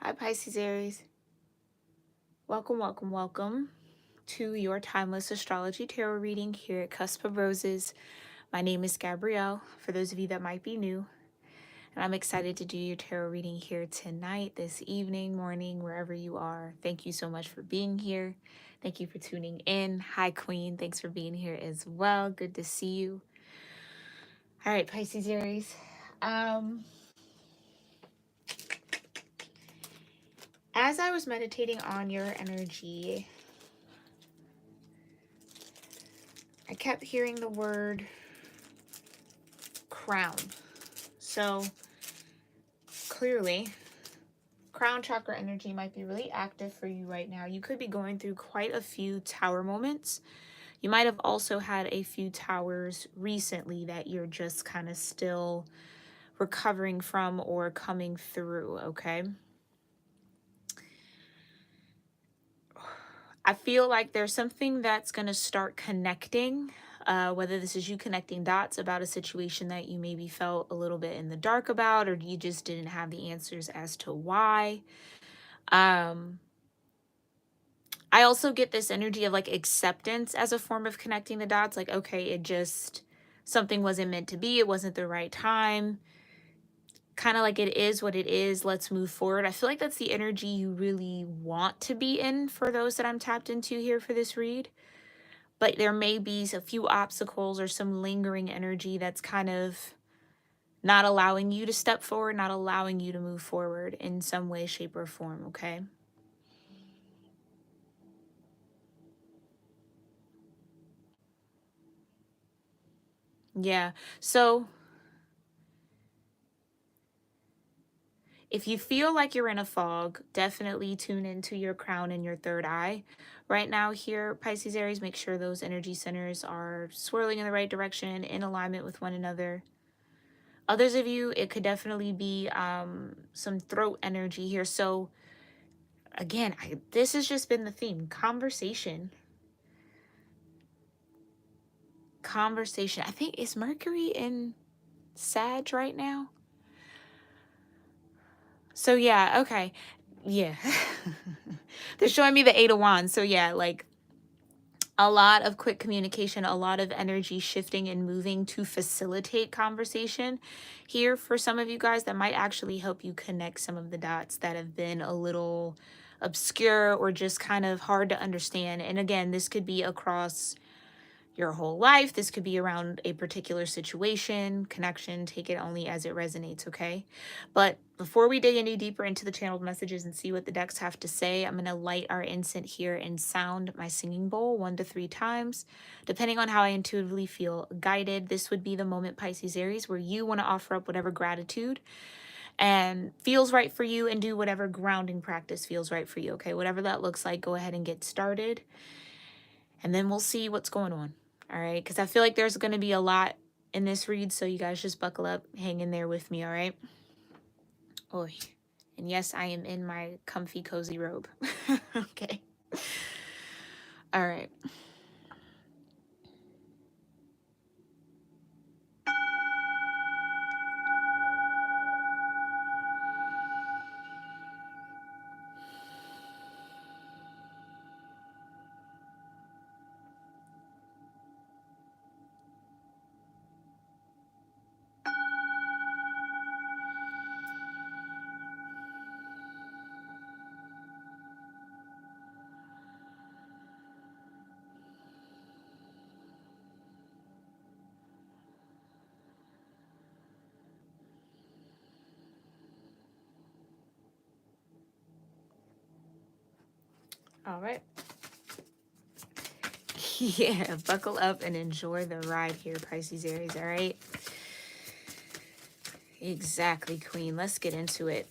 Hi, Pisces Aries. Welcome, welcome, welcome to your timeless astrology tarot reading here at Cusp of Roses. My name is Gabrielle, for those of you that might be new, and I'm excited to do your tarot reading here tonight, this evening, morning, wherever you are. Thank you so much for being here. Thank you for tuning in. Hi, Queen. Thanks for being here as well. Good to see you. All right, Pisces Aries. As I was meditating on your energy, I kept hearing the word crown. So clearly, crown chakra energy might be really active for you right now. You could be going through quite a few tower moments. You might have also had a few towers recently that you're just kind of still recovering from or coming through, okay? I feel like there's something that's going to start connecting, whether this is you connecting dots about a situation that you maybe felt a little bit in the dark about, or you just didn't have the answers as to why. I also get this energy of like acceptance as a form of connecting the dots. Like, okay, it just, something wasn't meant to be. It wasn't the right time. Kind of like it is what it is. Let's move forward. I feel like that's the energy you really want to be in for those that I'm tapped into here for this read. But there may be a few obstacles or some lingering energy that's kind of not allowing you to step forward, not allowing you to move forward in some way, shape, or form, okay? Yeah. So if you feel like you're in a fog, definitely tune into your crown and your third eye. Right now here, Pisces Aries, make sure those energy centers are swirling in the right direction, in alignment with one another. Others of you, it could definitely be some throat energy here. So again, this has just been the theme. Conversation. Conversation. I think, is Mercury in Sag right now? So yeah, okay. Yeah. They're showing me the Eight of Wands. So yeah, like a lot of quick communication, a lot of energy shifting and moving to facilitate conversation here for some of you guys that might actually help you connect some of the dots that have been a little obscure or just kind of hard to understand. And again, this could be across your whole life. This could be around a particular situation, connection. Take it only as it resonates, okay? But before we dig any deeper into the channeled messages and see what the decks have to say, I'm going to light our incense here and sound my singing bowl 1 to 3 times, depending on how I intuitively feel guided. This would be the moment, Pisces Aries, where you want to offer up whatever gratitude and feels right for you, and do whatever grounding practice feels right for you, okay? Whatever that looks like, go ahead and get started, and then we'll see what's going on. All right, because I feel like there's going to be a lot in this read, so you guys just buckle up, hang in there with me, all right? Oh, and yes, I am in my comfy, cozy robe. Okay. All right. All right. Yeah, buckle up and enjoy the ride here, Pisces Aries, all right? Exactly, Queen. Let's get into it.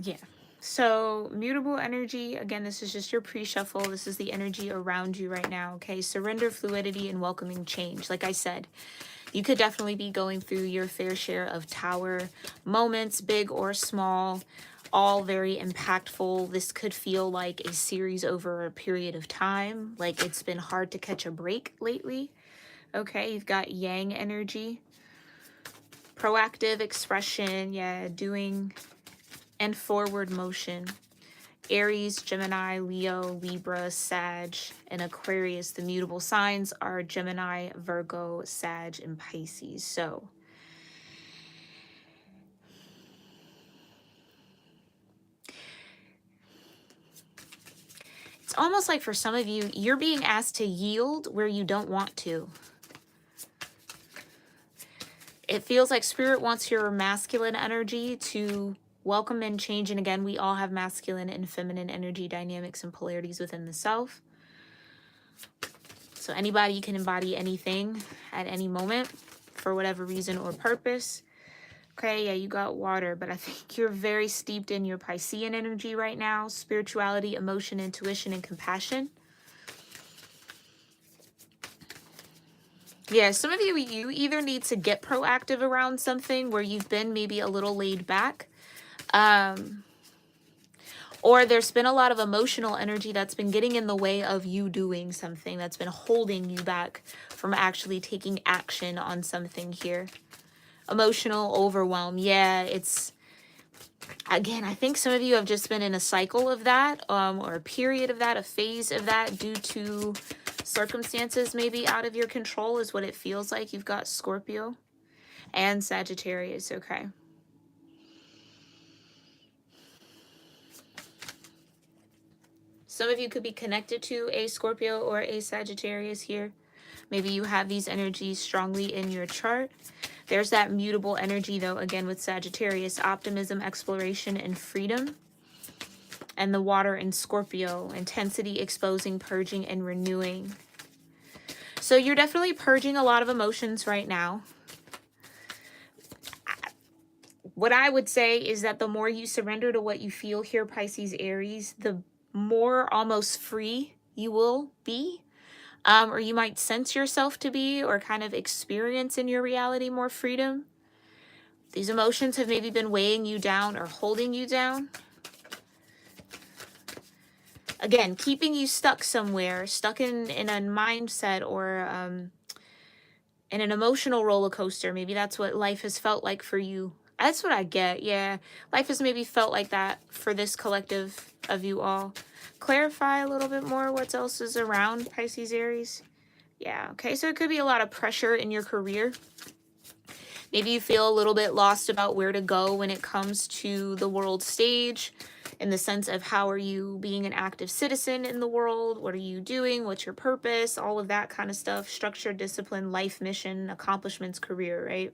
Yeah. So mutable energy, again, this is just your pre-shuffle. This is the energy around you right now, okay? Surrender, fluidity, and welcoming change. Like I said, you could definitely be going through your fair share of tower moments, big or small. all very impactful. This could feel like a series over a period of time, like it's been hard to catch a break lately. Okay, you've got yang energy, proactive expression, yeah, doing and forward motion. Aries, Gemini, Leo, Libra, Sag, and Aquarius. The mutable signs are Gemini, Virgo, Sag, and Pisces. So it's almost like for some of you, you're being asked to yield where you don't want to. It feels like Spirit wants your masculine energy to welcome and change. And again, we all have masculine and feminine energy dynamics and polarities within the self. So anybody can embody anything at any moment for whatever reason or purpose. Okay, yeah, you got water, but I think you're very steeped in your Piscean energy right now. Spirituality, emotion, intuition, and compassion. Yeah, some of you, you either need to get proactive around something where you've been maybe a little laid back. Or there's been a lot of emotional energy that's been getting in the way of you doing something, that's been holding you back from actually taking action on something here. Emotional overwhelm. Yeah, it's, again, I think some of you have just been in a cycle of that, or a period of that, a phase of that, due to circumstances maybe out of your control is what it feels like. You've got Scorpio and Sagittarius. Okay. Some of you could be connected to a Scorpio or a Sagittarius here. Maybe you have these energies strongly in your chart. There's that mutable energy, though, again, with Sagittarius, optimism, exploration, and freedom. And the water in Scorpio, intensity, exposing, purging, and renewing. So you're definitely purging a lot of emotions right now. What I would say is that the more you surrender to what you feel here, Pisces, Aries, the more almost free you will be. Or you might sense yourself to be, or kind of experience in your reality more freedom. These emotions have maybe been weighing you down or holding you down. Again, keeping you stuck somewhere, stuck in a mindset or in an emotional roller coaster. Maybe that's what life has felt like for you. That's what I get. Yeah, life has maybe felt like that for this collective of you all. Clarify a little bit more what else is around Pisces, Aries. Yeah, okay, so it could be a lot of pressure in your career. Maybe you feel a little bit lost about where to go when it comes to the world stage, in the sense of how are you being an active citizen in the world? What are you doing? What's your purpose? All of that kind of stuff. Structure, discipline, life mission, accomplishments, career, right?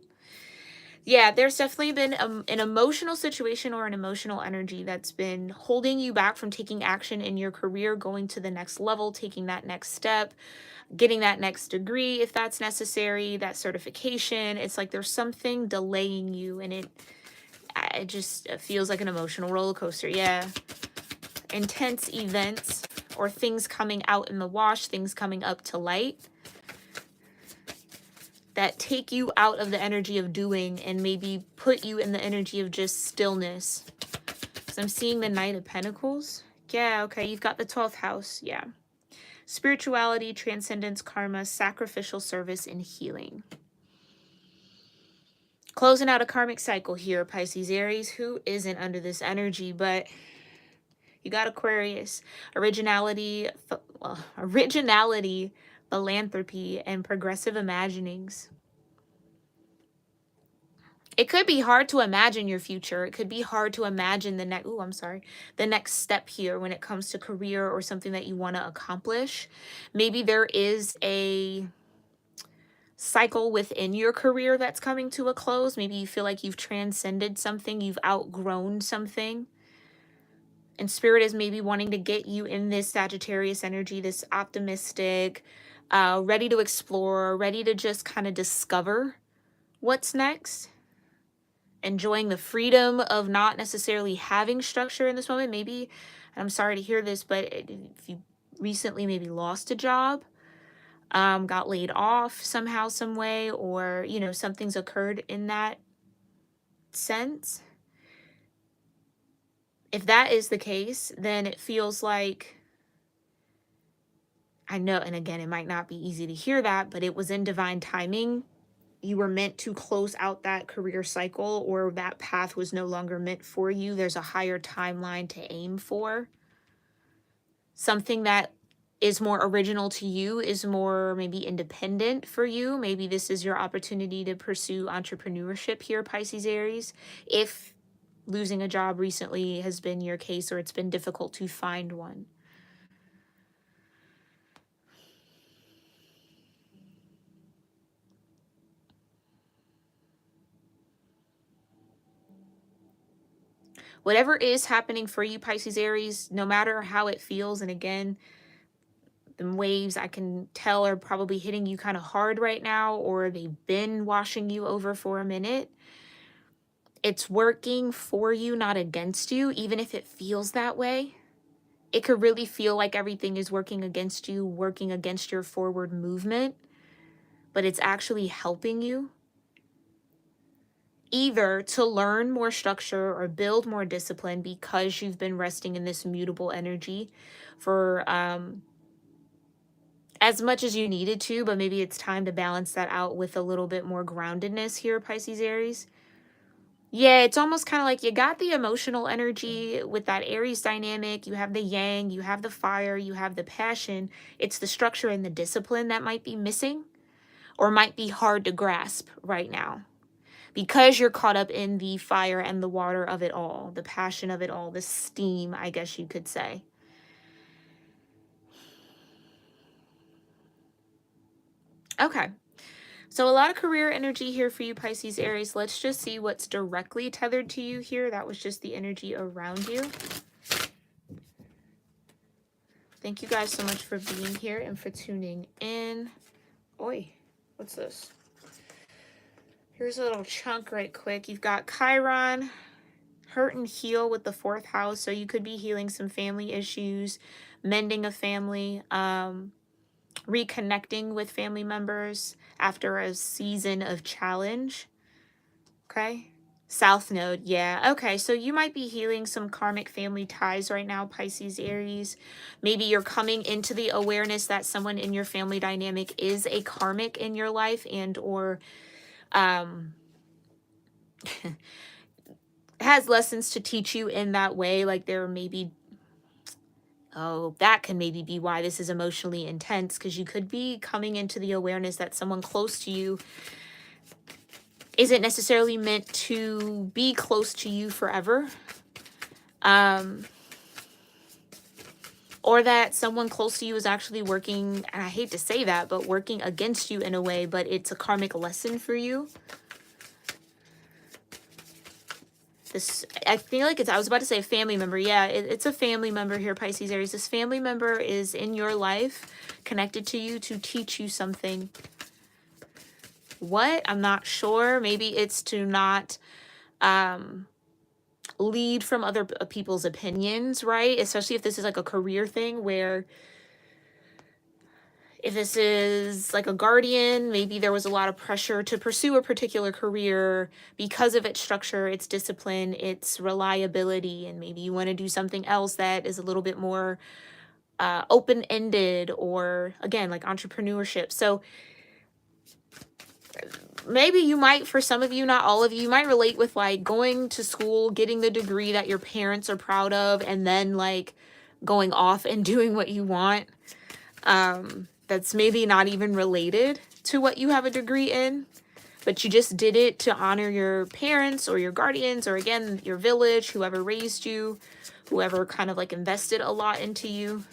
Yeah, there's definitely been an emotional situation or an emotional energy that's been holding you back from taking action in your career, going to the next level, taking that next step, getting that next degree if that's necessary, that certification. It's like there's something delaying you, and it just feels like an emotional roller coaster. Yeah. Intense events or things coming out in the wash, things coming up to light that take you out of the energy of doing and maybe put you in the energy of just stillness. Because I'm seeing the Knight of Pentacles. Yeah, okay, you've got the 12th house. Yeah. Spirituality, transcendence, karma, sacrificial service, and healing. Closing out a karmic cycle here, Pisces, Aries. Who isn't under this energy? But you got Aquarius. Originality, philanthropy, and progressive imaginings. It could be hard to imagine your future. It could be hard to imagine the next step here when it comes to career or something that you want to accomplish. Maybe there is a cycle within your career that's coming to a close. Maybe you feel like you've transcended something, you've outgrown something. And Spirit is maybe wanting to get you in this Sagittarius energy, this optimistic, ready to explore, ready to just kind of discover what's next. Enjoying the freedom of not necessarily having structure in this moment. Maybe, and I'm sorry to hear this, but if you recently maybe lost a job, got laid off somehow, some way, or, you know, something's occurred in that sense. If that is the case, then it feels like, I know, and again, it might not be easy to hear that, but it was in divine timing. You were meant to close out that career cycle, or that path was no longer meant for you. There's a higher timeline to aim for. Something that is more original to you, is more maybe independent for you. Maybe this is your opportunity to pursue entrepreneurship here, Pisces Aries. If losing a job recently has been your case, or it's been difficult to find one. Whatever is happening for you, Pisces Aries, no matter how it feels, and again, the waves I can tell are probably hitting you kind of hard right now, or they've been washing you over for a minute. It's working for you, not against you, even if it feels that way. It could really feel like everything is working against you, working against your forward movement, but it's actually helping you either to learn more structure or build more discipline, because you've been resting in this mutable energy for as much as you needed to, but maybe it's time to balance that out with a little bit more groundedness here, Pisces Aries. Yeah, it's almost kind of like you got the emotional energy with that Aries dynamic. You have the yang, you have the fire, you have the passion. It's the structure and the discipline that might be missing, or might be hard to grasp right now, because you're caught up in the fire and the water of it all, the passion of it all, the steam, I guess you could say. Okay. So a lot of career energy here for you, Pisces Aries. Let's just see what's directly tethered to you here. That was just the energy around you. Thank you guys so much for being here and for tuning in. Oi, what's this? Here's a little chunk right quick. You've got Chiron, hurt and heal with the 4th house. So you could be healing some family issues, mending a family, reconnecting with family members after a season of challenge. Okay. South node. Yeah. Okay. So you might be healing some karmic family ties right now, Pisces Aries. Maybe you're coming into the awareness that someone in your family dynamic is a karmic in your life, and or has lessons to teach you in that way. Like there may be, oh, that can maybe be why this is emotionally intense, because you could be coming into the awareness that someone close to you isn't necessarily meant to be close to you forever. Or that someone close to you is actually working, and I hate to say that, but working against you in a way, but it's a karmic lesson for you. This, I feel like it's, I was about to say a family member. Yeah, it's a family member here, Pisces Aries. This family member is in your life, connected to you to teach you something. What? I'm not sure. Maybe it's to not lead from other people's opinions, right? Especially if this is like a career thing, where if this is like a guardian, maybe there was a lot of pressure to pursue a particular career because of its structure, its discipline, its reliability, and maybe you want to do something else that is a little bit more open-ended, or again, like entrepreneurship. So maybe you might, for some of you, not all of you, you might relate with like going to school, getting the degree that your parents are proud of, and then like going off and doing what you want. That's maybe not even related to what you have a degree in, but you just did it to honor your parents or your guardians, or again, your village, whoever raised you, whoever kind of like invested a lot into you.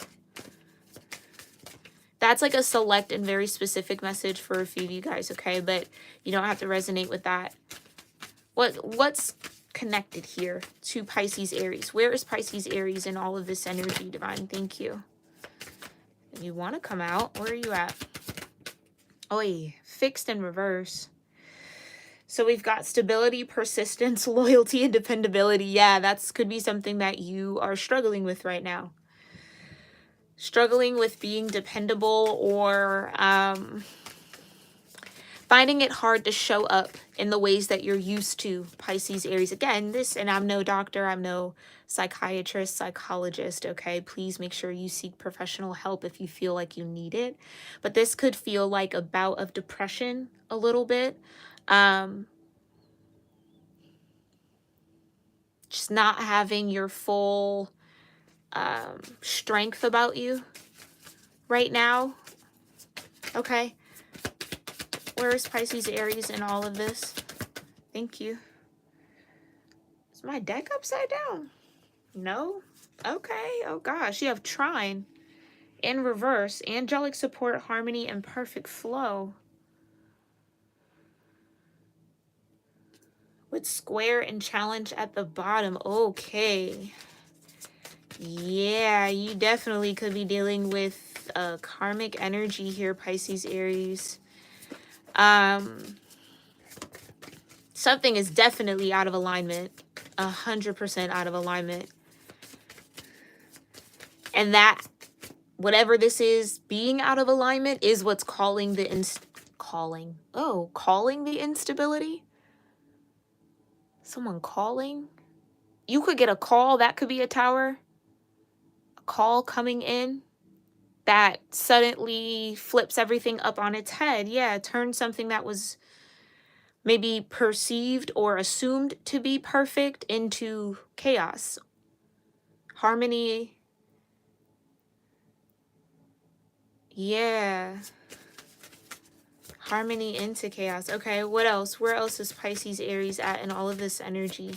That's like a select and very specific message for a few of you guys, okay? But you don't have to resonate with that. What's connected here to Pisces Aries? Where is Pisces Aries in all of this energy, Divine? Thank you. If you want to come out, where are you at? Oi, fixed in reverse. So we've got stability, persistence, loyalty, and dependability. Yeah, that's could be something that you are struggling with right now. Struggling with being dependable, or Finding it hard to show up in the ways that you're used to, Pisces, Aries. Again, and I'm no doctor, I'm no psychiatrist, psychologist, okay? Please make sure you seek professional help if you feel like you need it. But this could feel like a bout of depression a little bit. Just not having your full strength about you right now, okay? Where is Pisces, Aries in all of this? Thank you. Is my deck upside down? No? Okay. Oh gosh, you have trine in reverse, angelic support, harmony, and perfect flow. With square and challenge at the bottom. Okay. Yeah, you definitely could be dealing with karmic energy here, Pisces, Aries. Something is definitely out of alignment. 100% out of alignment. And that, whatever this is, being out of alignment is what's calling the calling the instability. Someone calling. You could get a call. That could be a tower. A call coming in that suddenly flips everything up on its head. Yeah, turns something that was maybe perceived or assumed to be perfect into chaos. Harmony. Yeah. Harmony into chaos. Okay, what else? Where else is Pisces, Aries at in all of this energy?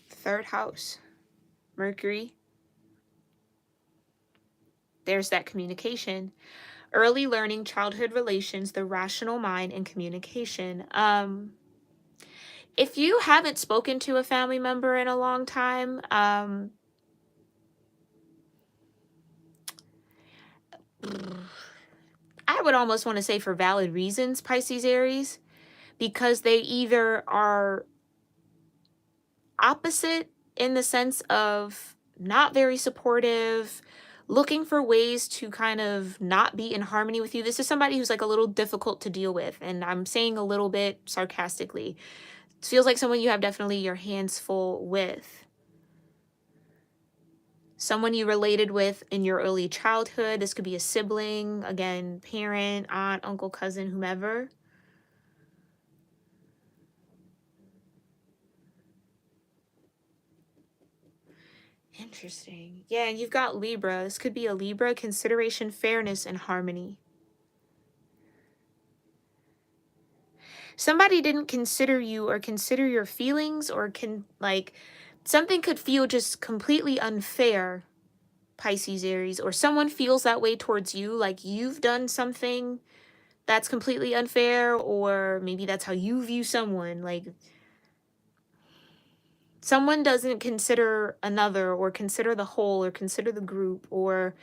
Third house. Mercury. There's that communication. Early learning, childhood relations, the rational mind, and communication. If you haven't spoken to a family member in a long time, I would almost want to say for valid reasons, Pisces, Aries, because they either are opposite in the sense of not very supportive, looking for ways to kind of not be in harmony with you. This is somebody who's like a little difficult to deal with, and I'm saying a little bit sarcastically. It feels like someone you have definitely your hands full with. Someone you related with in your early childhood. This could be a sibling, again, parent, aunt, uncle, cousin, whomever. Interesting. Yeah, and you've got Libra. This could be a Libra, consideration, fairness, and harmony. Somebody didn't consider you or consider your feelings, or something could feel just completely unfair, Pisces, Aries, or someone feels that way towards you, like you've done something that's completely unfair, or maybe that's how you view someone. Like someone doesn't consider another, or consider the whole, or consider the group, or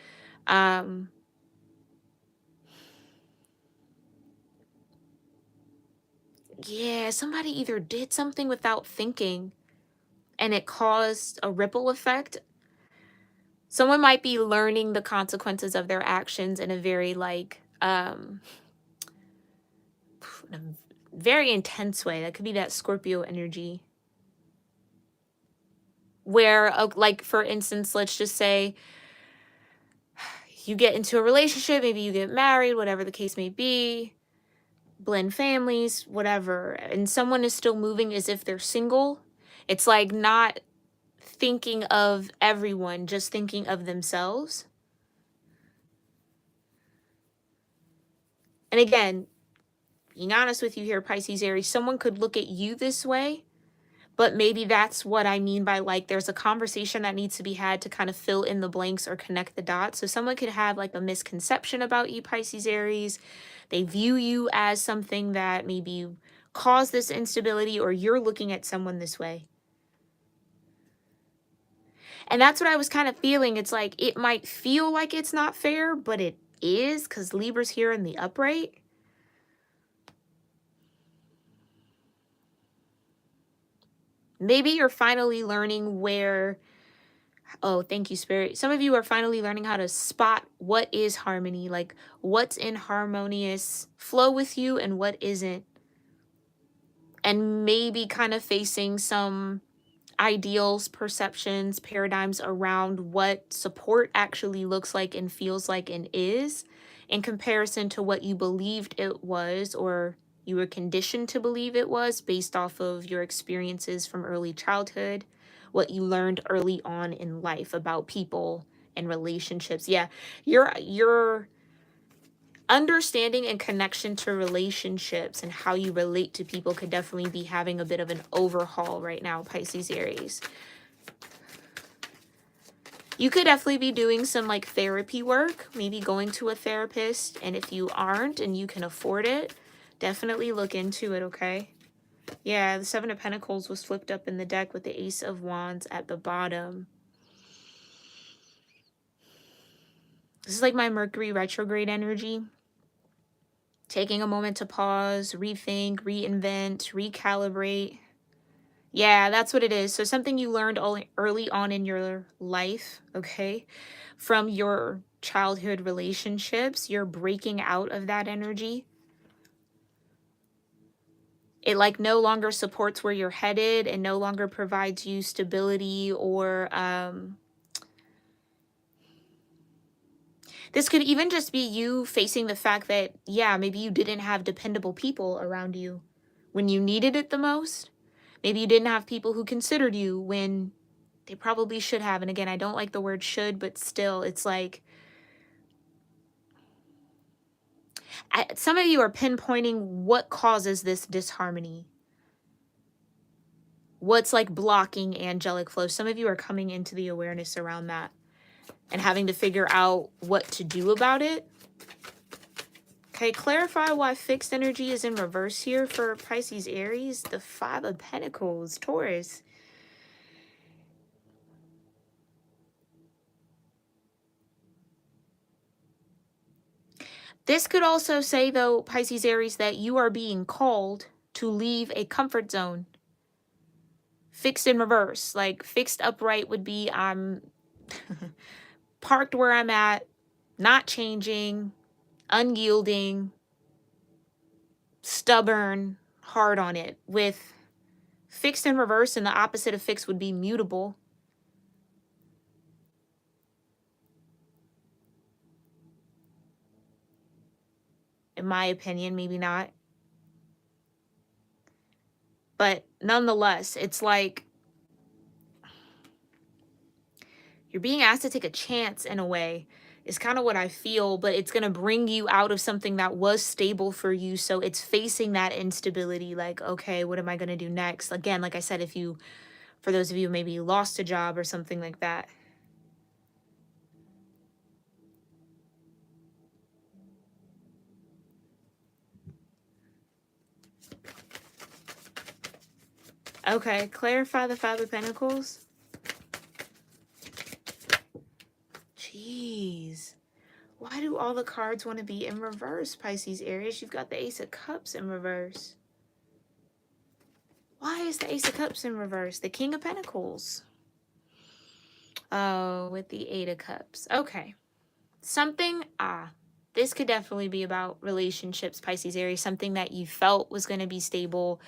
yeah, somebody either did something without thinking and it caused a ripple effect. Someone might be learning the consequences of their actions in a very in a very intense way. That could be that Scorpio energy. Where, like, for instance, let's just say you get into a relationship, maybe you get married, whatever the case may be, blend families, whatever, and someone is still moving as if they're single. It's like not thinking of everyone, just thinking of themselves. And again, being honest with you here, Pisces, Aries, someone could look at you this way, but maybe that's what I mean by, like, there's a conversation that needs to be had to kind of fill in the blanks or connect the dots. So someone could have like a misconception about you, Pisces, Aries. They view you as something that maybe caused this instability, or you're looking at someone this way. And that's what I was kind of feeling. It's like it might feel like it's not fair, but it is, because Libra's here in the upright. Maybe you're finally learning Oh, thank you, Spirit. Some of you are finally learning how to spot what is harmony, like what's in harmonious flow with you and what isn't. And maybe kind of facing some ideals, perceptions, paradigms around what support actually looks like and feels like and is in comparison to what you believed it was or you were conditioned to believe it was based off of your experiences from early childhood, what you learned early on in life about people and relationships. Yeah, your understanding and connection to relationships and how you relate to people could definitely be having a bit of an overhaul right now, Pisces Aries. You could definitely be doing some like therapy work, maybe going to a therapist. And if you aren't and you can afford it, definitely look into it, okay? Yeah, the Seven of Pentacles was flipped up in the deck with the Ace of Wands at the bottom. This is like my Mercury retrograde energy. Taking a moment to pause, rethink, reinvent, recalibrate. Yeah, that's what it is. So something you learned early on in your life, okay, from your childhood relationships, you're breaking out of that energy. It like no longer supports where you're headed and no longer provides you stability or this could even just be you facing the fact that, yeah, maybe you didn't have dependable people around you when you needed it the most. Maybe you didn't have people who considered you when they probably should have. And again, I don't like the word should, but still, it's like some of you are pinpointing what causes this disharmony. What's like blocking angelic flow. Some of you are coming into the awareness around that and having to figure out what to do about it. Okay, clarify why fixed energy is in reverse here for Pisces Aries. The Five of Pentacles, Taurus. This could also say, though, Pisces Aries, that you are being called to leave a comfort zone. Fixed in reverse, like fixed upright would be I'm parked where I'm at, not changing, unyielding, stubborn, hard on it. With fixed in reverse, and the opposite of fixed would be mutable. In my opinion, maybe not. But nonetheless, it's like you're being asked to take a chance in a way is kind of what I feel, but it's going to bring you out of something that was stable for you. So it's facing that instability like, okay, what am I going to do next? Again, like I said, if you, for those of you who maybe lost a job or something like that. Okay, clarify the Five of Pentacles. Jeez. Why do all the cards want to be in reverse, Pisces Aries? You've got the Ace of Cups in reverse. Why is the Ace of Cups in reverse? The King of Pentacles. Oh, with the Eight of Cups. Okay. Something, this could definitely be about relationships, Pisces Aries. Something that you felt was going to be stable,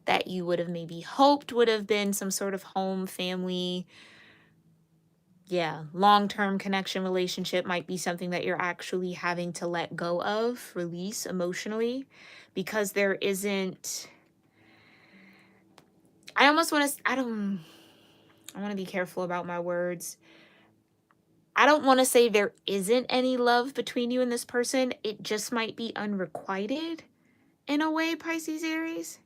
that you would have maybe hoped would have been some sort of home, family, long-term connection relationship might be something that you're actually having to let go of, release emotionally, because there isn't, I almost want to, I want to be careful about my words. I don't want to say there isn't any love between you and this person. It just might be unrequited in a way, Pisces Aries.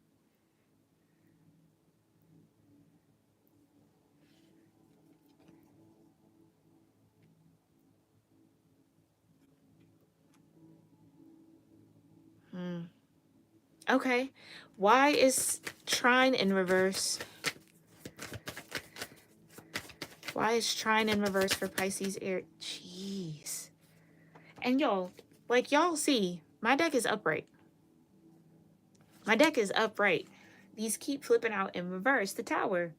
Okay. Why is trine in reverse? Why is trine in reverse for Pisces Aries? Jeez. And y'all, like y'all see, my deck is upright. My deck is upright. These keep flipping out in reverse. The Tower.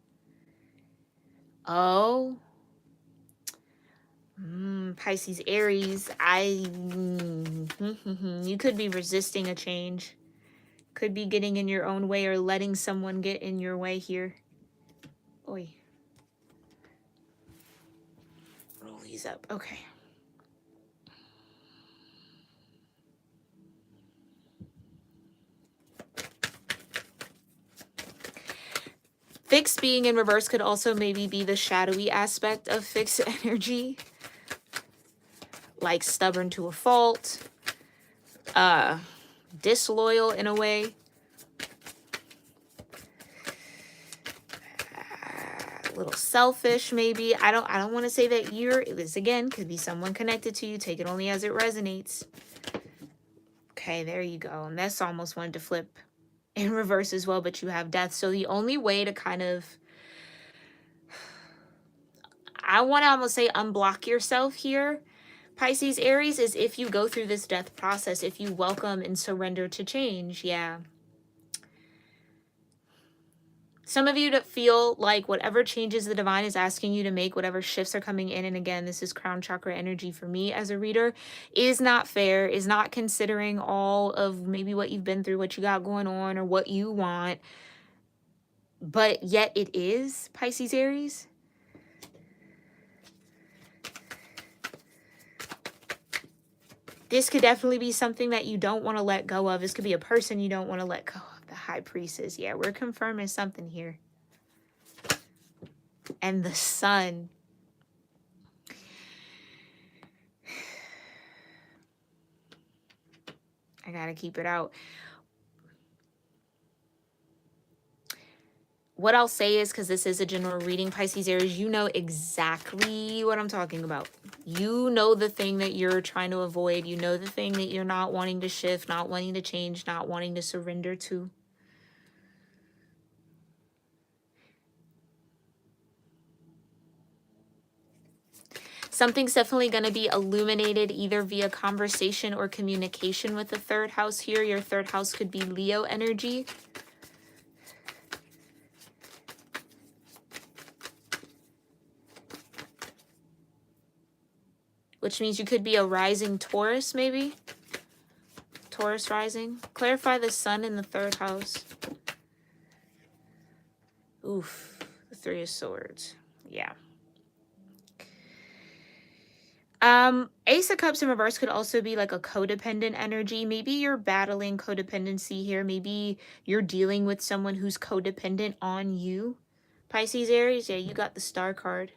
Oh. Pisces, Aries, you could be resisting a change. Could be getting in your own way or letting someone get in your way here. Oi. Roll these up. Okay. Fixed being in reverse could also maybe be the shadowy aspect of fixed energy. Like stubborn to a fault. Disloyal in a way. A little selfish maybe. I don't want to say that this again could be someone connected to you. Take it only as it resonates. Okay, there you go. And this almost wanted to flip in reverse as well, but you have death. So the only way to kind of, I want to almost say unblock yourself here, Pisces, Aries, is if you go through this death process, if you welcome and surrender to change. Yeah. Some of you that feel like whatever changes the divine is asking you to make, whatever shifts are coming in, and again, this is crown chakra energy for me as a reader, is not fair, is not considering all of maybe what you've been through, what you got going on, or what you want. But yet it is, Pisces, Aries. This could definitely be something that you don't want to let go of. This could be a person you don't want to let go of. The High Priestess. Yeah, we're confirming something here. And the Sun. I gotta keep it out. What I'll say is, because this is a general reading, Pisces, Aries, you know exactly what I'm talking about. You know the thing that you're trying to avoid. You know the thing that you're not wanting to shift, not wanting to change, not wanting to surrender to. Something's definitely going to be illuminated either via conversation or communication with the third house here. Your third house could be Leo energy. Which means you could be a rising Taurus, maybe. Taurus rising. Clarify the Sun in the third house. Oof. The Three of Swords. Yeah. Ace of Cups in reverse could also be like a codependent energy. Maybe you're battling codependency here. Maybe you're dealing with someone who's codependent on you. Pisces, Aries, yeah, you got the Star card.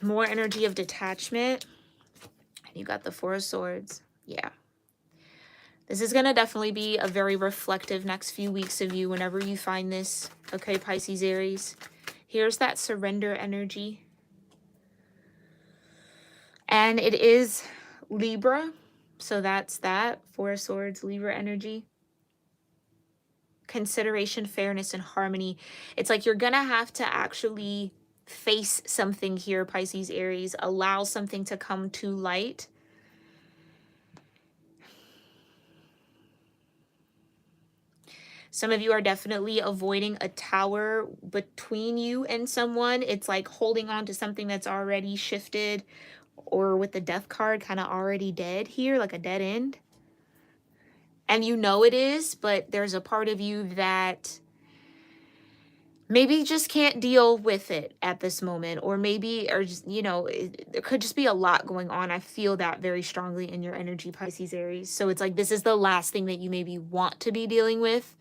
More energy of detachment. And you got the Four of Swords. Yeah. This is going to definitely be a very reflective next few weeks of you whenever you find this. Okay, Pisces, Aries. Here's that surrender energy. And it is Libra. So that's that. Four of Swords, Libra energy. Consideration, fairness, and harmony. It's like you're going to have to actually face something here, Pisces, Aries. Allow something to come to light. Some of you are definitely avoiding a tower between you and someone. It's like holding on to something that's already shifted, or with the death card kind of already dead here, like a dead end. And you know it is, but there's a part of you that maybe just can't deal with it at this moment, or maybe, or just, you know, there could just be a lot going on. I feel that very strongly in your energy, Pisces, Aries. So it's like this is the last thing that you maybe want to be dealing with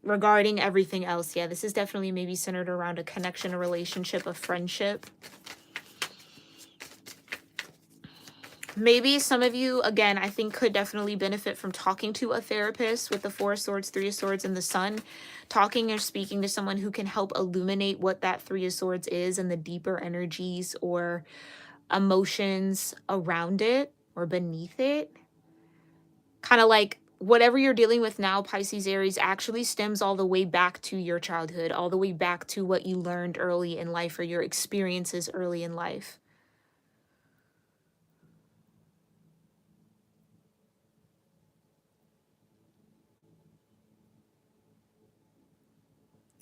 regarding everything else. Yeah, this is definitely maybe centered around a connection, a relationship, a friendship. Maybe some of you, again, I think could definitely benefit from talking to a therapist with the Four of Swords, Three of Swords, and the Sun. Talking or speaking to someone who can help illuminate what that Three of Swords is and the deeper energies or emotions around it or beneath it. Kind of like whatever you're dealing with now, Pisces, Aries, actually stems all the way back to your childhood, all the way back to what you learned early in life or your experiences early in life.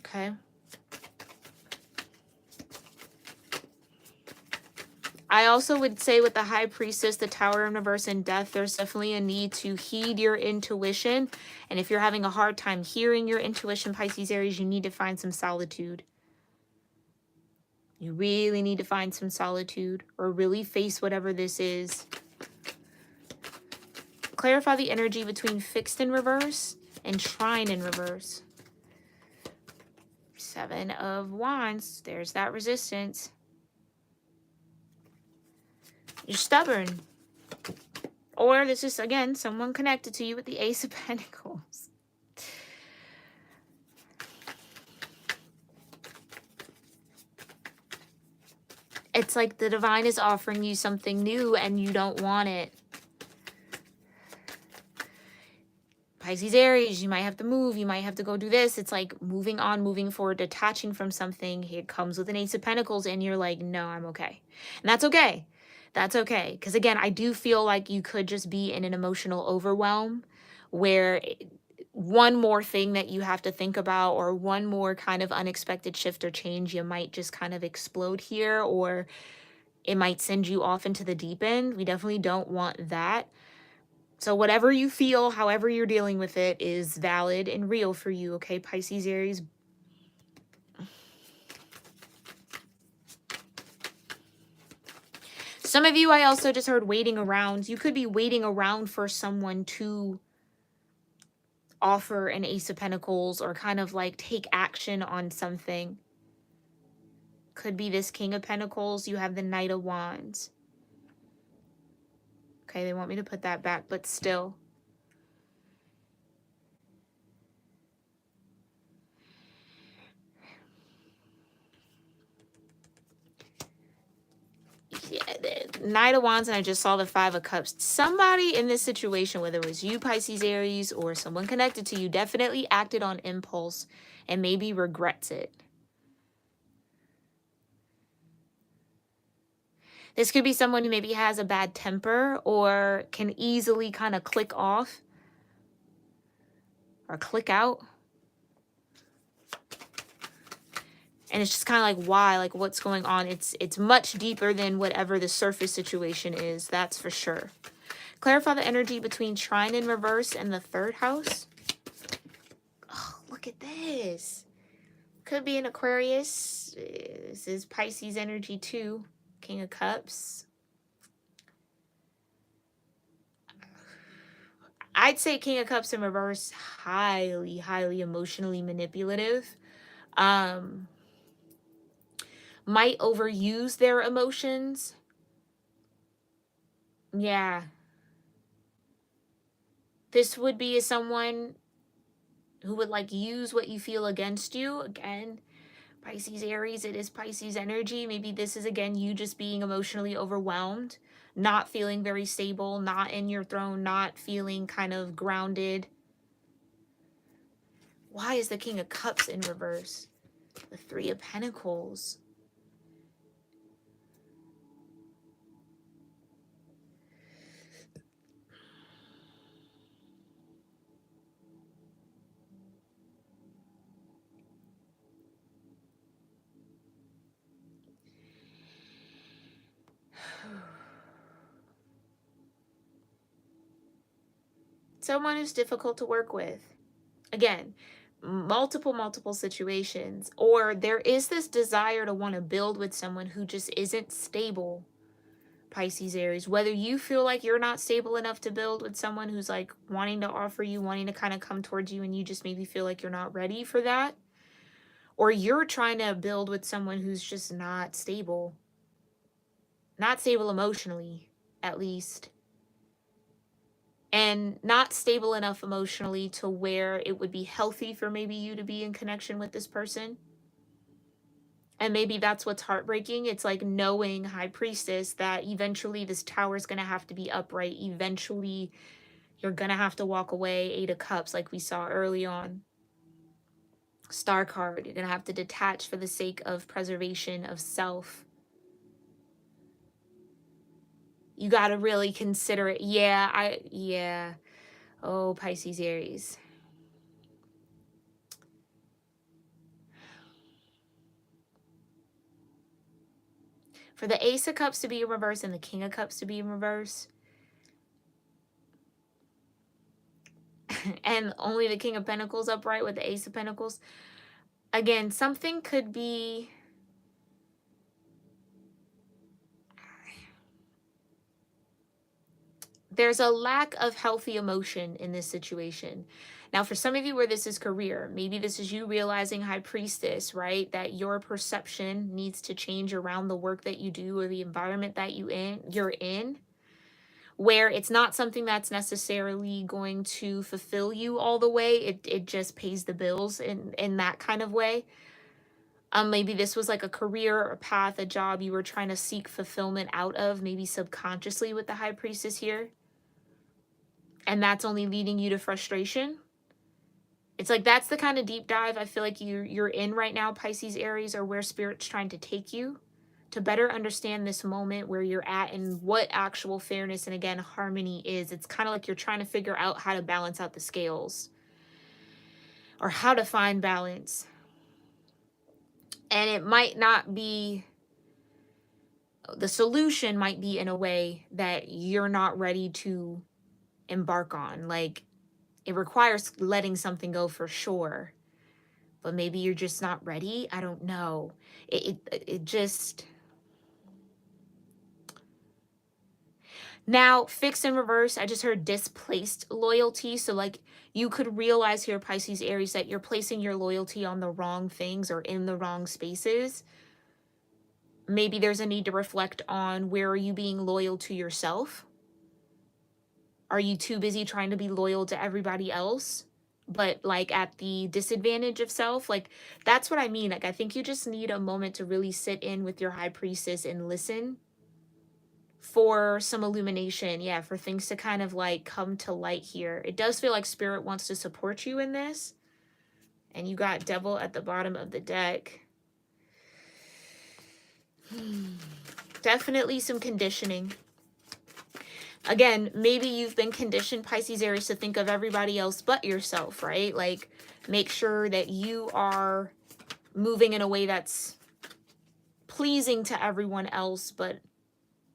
Okay. I also would say with the High Priestess, the Tower in reverse, and Death, there's definitely a need to heed your intuition. And if you're having a hard time hearing your intuition, Pisces, Aries, you need to find some solitude. You really need to find some solitude or really face whatever this is. Clarify the energy between fixed in reverse and trine in reverse. 7 of Wands. There's that resistance. You're stubborn. Or this is, again, someone connected to you with the Ace of Pentacles. It's like the divine is offering you something new and you don't want it. Pisces, Aries, you might have to move. You might have to go do this. It's like moving on, moving forward, detaching from something. It comes with an Ace of Pentacles and you're like, no, I'm okay. And that's okay. That's okay. Because again, I do feel like you could just be in an emotional overwhelm where one more thing that you have to think about or one more kind of unexpected shift or change, you might just kind of explode here, or it might send you off into the deep end. We definitely don't want that. So whatever you feel, however you're dealing with it, is valid and real for you, okay, Pisces, Aries? Some of you, I also just heard waiting around. You could be waiting around for someone to offer an Ace of Pentacles or kind of like take action on something. Could be this King of Pentacles. You have the Knight of Wands. Okay, they want me to put that back, but still. Yeah, the Knight of Wands, and I just saw the Five of Cups. Somebody in this situation, whether it was you, Pisces, Aries, or someone connected to you, definitely acted on impulse and maybe regrets it. This could be someone who maybe has a bad temper or can easily kind of click off or click out. And it's just kind of like, why? Like, what's going on? It's much deeper than whatever the surface situation is. That's for sure. Clarify the energy between trine in reverse and the third house. Oh, look at this. Could be an Aquarius. This is Pisces energy too. King of Cups. I'd say King of Cups in reverse, highly, highly emotionally manipulative. Might overuse their emotions. Yeah. This would be someone who would like use what you feel against you. Again, Pisces, Aries, it is Pisces energy. Maybe this is, again, you just being emotionally overwhelmed, not feeling very stable, not in your throne, not feeling kind of grounded. Why is the King of Cups in reverse? The Three of Pentacles. Someone who's difficult to work with. Again, multiple situations. Or there is this desire to want to build with someone who just isn't stable. Pisces, Aries, whether you feel like you're not stable enough to build with someone who's like wanting to offer you, wanting to kind of come towards you, and you just maybe feel like you're not ready for that, or you're trying to build with someone who's just not stable emotionally, at least, and not stable enough emotionally to where it would be healthy for maybe you to be in connection with this person. And maybe that's what's heartbreaking. It's like knowing, High Priestess, that eventually this tower is going to have to be upright. Eventually, you're going to have to walk away. Eight of Cups, like we saw early on. Star card, you're going to have to detach for the sake of preservation of self. You got to really consider it. Yeah. Oh, Pisces, Aries. For the Ace of Cups to be in reverse and the King of Cups to be in reverse, and only the King of Pentacles upright with the Ace of Pentacles, again, something could be... There's a lack of healthy emotion in this situation. Now, for some of you where this is career, maybe this is you realizing, High Priestess, right, that your perception needs to change around the work that you do or the environment that you're in, where it's not something that's necessarily going to fulfill you all the way. It just pays the bills in that kind of way. Maybe this was like a career, a path, a job you were trying to seek fulfillment out of, maybe subconsciously with the High Priestess here. And that's only leading you to frustration. It's like that's the kind of deep dive I feel like you're in right now, Pisces, Aries, or where Spirit's trying to take you to better understand this moment where you're at and what actual fairness and, again, harmony is. It's kind of like you're trying to figure out how to balance out the scales or how to find balance. And it might not be, the solution might be in a way that you're not ready to embark on. Like, it requires letting something go for sure, but maybe you're just not ready. I don't know. It just... Now, fixed in reverse, I just heard displaced loyalty. So like you could realize here, Pisces, Aries, that you're placing your loyalty on the wrong things or in the wrong spaces. Maybe there's a need to reflect on, where are you being loyal to yourself? Are you too busy trying to be loyal to everybody else, but like at the disadvantage of self? Like, that's what I mean. Like, I think you just need a moment to really sit in with your High Priestess and listen for some illumination. Yeah, for things to kind of like come to light here. It does feel like Spirit wants to support you in this. And you got Devil at the bottom of the deck. Definitely some conditioning. Again, maybe you've been conditioned, Pisces, Aries, to think of everybody else but yourself, right? Like, make sure that you are moving in a way that's pleasing to everyone else, but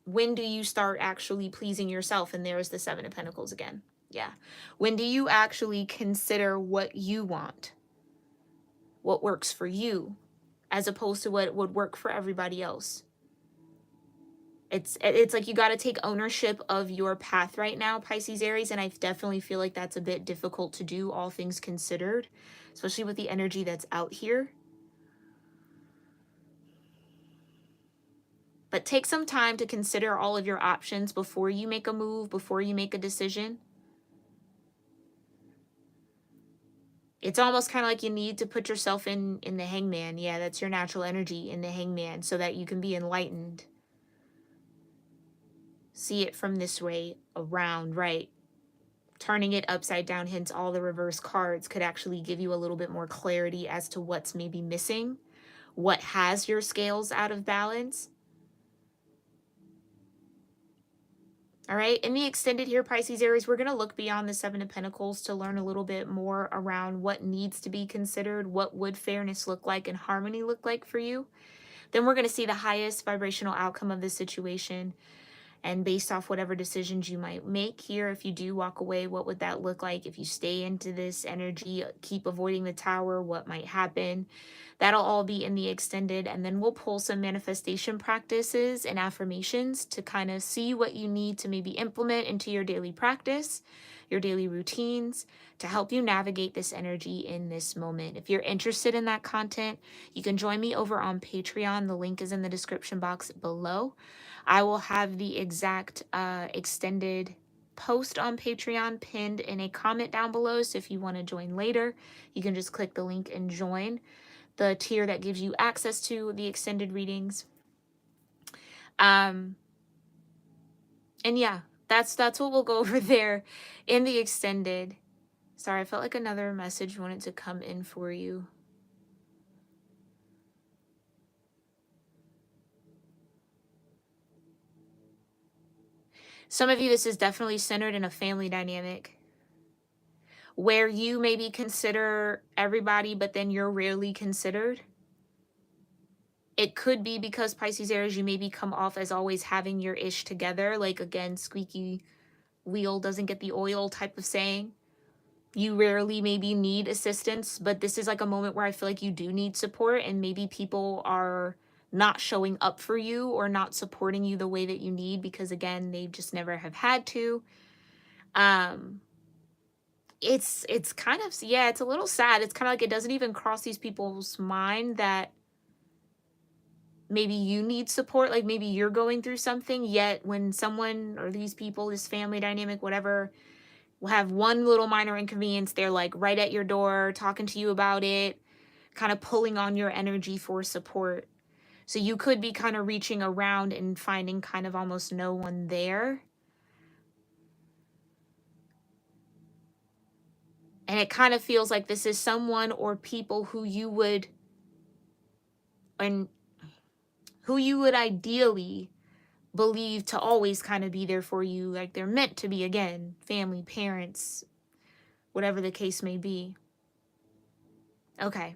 when do you start actually pleasing yourself? And there's the Seven of Pentacles again. Yeah. When do you actually consider what you want? What works for you, as opposed to what would work for everybody else? It's like you got to take ownership of your path right now, Pisces, Aries, and I definitely feel like that's a bit difficult to do, all things considered, especially with the energy that's out here. But take some time to consider all of your options before you make a move, before you make a decision. It's almost kind of like you need to put yourself in the Hangman. Yeah, that's your natural energy, in the Hangman, so that you can be enlightened. See it from this way around, right? Turning it upside down, hence all the reverse cards, could actually give you a little bit more clarity as to what's maybe missing, what has your scales out of balance. All right, in the extended here, Pisces, Aries, we're going to look beyond the Seven of Pentacles to learn a little bit more around what needs to be considered, what would fairness look like and harmony look like for you. Then we're going to see the highest vibrational outcome of this situation. And based off whatever decisions you might make here, if you do walk away, what would that look like? If you stay into this energy, keep avoiding the Tower, what might happen? That'll all be in the extended. And then we'll pull some manifestation practices and affirmations to kind of see what you need to maybe implement into your daily practice, your daily routines, to help you navigate this energy in this moment. If you're interested in that content, you can join me over on Patreon. The link is in the description box below. I will have the exact extended post on Patreon pinned in a comment down below. So if you want to join later, you can just click the link and join the tier that gives you access to the extended readings. And yeah, that's what we'll go over there in the extended. Sorry, I felt like another message wanted to come in for you. Some of you, this is definitely centered in a family dynamic where you maybe consider everybody, but then you're rarely considered. It could be because Pisces Aries, you maybe come off as always having your ish together. Like, again, squeaky wheel doesn't get the oil type of saying. You rarely maybe need assistance, but this is like a moment where I feel like you do need support, and maybe people are not showing up for you or not supporting you the way that you need because, again, they just never have had to. Um, it's kind of, yeah, it's a little sad. It's kind of like it doesn't even cross these people's mind that maybe you need support, like maybe you're going through something, yet when someone or these people, this family dynamic, whatever, will have one little minor inconvenience, they're like right at your door talking to you about it, kind of pulling on your energy for support. So you could be kind of reaching around and finding kind of almost no one there. And it kind of feels like this is someone or people who you would, and who you would ideally believe to always kind of be there for you, like they're meant to be, again, family, parents, whatever the case may be. Okay.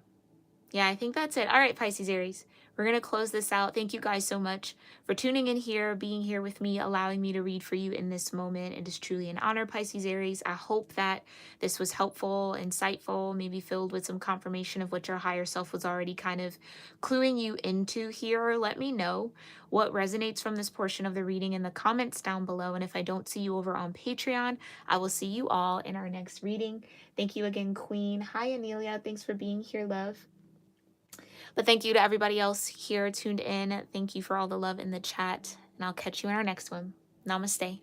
Yeah, I think that's it. All right, Pisces Aries. We're going to close this out. Thank you guys so much for tuning in here, being here with me, allowing me to read for you in this moment. It is truly an honor, Pisces Aries. I hope that this was helpful, insightful, maybe filled with some confirmation of what your higher self was already kind of cluing you into here. Let me know what resonates from this portion of the reading in the comments down below. And if I don't see you over on Patreon, I will see you all in our next reading. Thank you again, Queen. Hi, Anelia. Thanks for being here, love. But thank you to everybody else here tuned in. Thank you for all the love in the chat. And I'll catch you in our next one. Namaste.